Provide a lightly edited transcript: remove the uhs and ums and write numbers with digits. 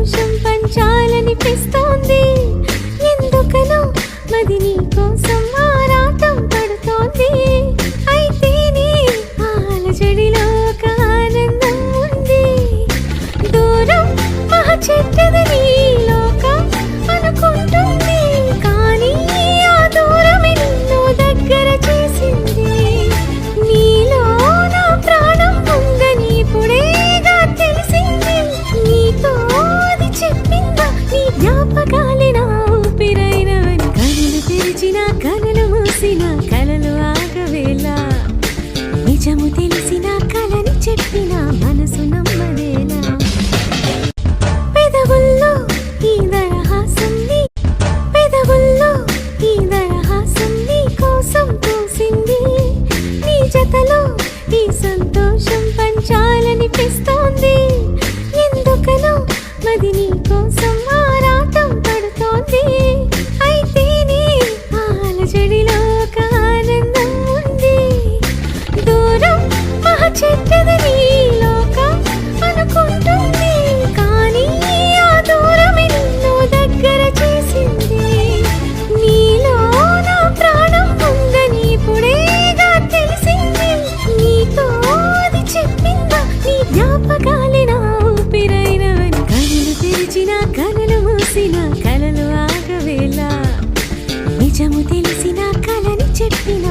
సంతోషం పంచాలనిపిస్తోంది. ఎందుకనో మది నీ కోసం ఆరాటం పడుతోంది. అయితేనే ఆలజడిలో ఒక ఆనందం ఉంది. దూరం మహా చెడ్డదని లోకం అనుకుంటుంది, కానీ ఆ దూరమే నిన్ను దగ్గర చేసింది. నీలో నా ప్రాణం ఉందని ఇప్పుడేగా తెలిసింది. నీతో అది చెప్పిందా నీ జ్ఞాపకాలే నా ఊపిరైనవని. కనులు తెరిచిన కనులు మూసిన కలలు ఆగవేలా, నిజము తెలిసిన కలని చెప్పిన మనసు నమ్మదేలా. పెదవుల్లో ఈ దరహాసం నీ పెదవుల్లో ఈ దరహాసం నీ కోసం పూసింది. నీ జతలో ఈ సంతోషం పంచాలనిపిస్తోంది. ఎందుకనో మది నీ కోసం ఆరాటం పడుతోంది. అయితేనే ఆలజడిలో ఒక ఆనందం ఉంది. దూరం మహా చెడ్డదని లోకం అనుకుంటుంది, కానీ ఆ దూరమే నిన్ను దగ్గర చేసింది. నీలో నా ప్రాణం ఉందని ఇప్పుడేగా తెలిసింది. నీతో అది చెప్పిందా నీ జ్ఞాపకాలే నా ఊపిరైనవని. కనులు తెరిచిన కనులు మూసిన కలలు ఆగవేలా, నిజము తెలిసిన కలని చెప్పిన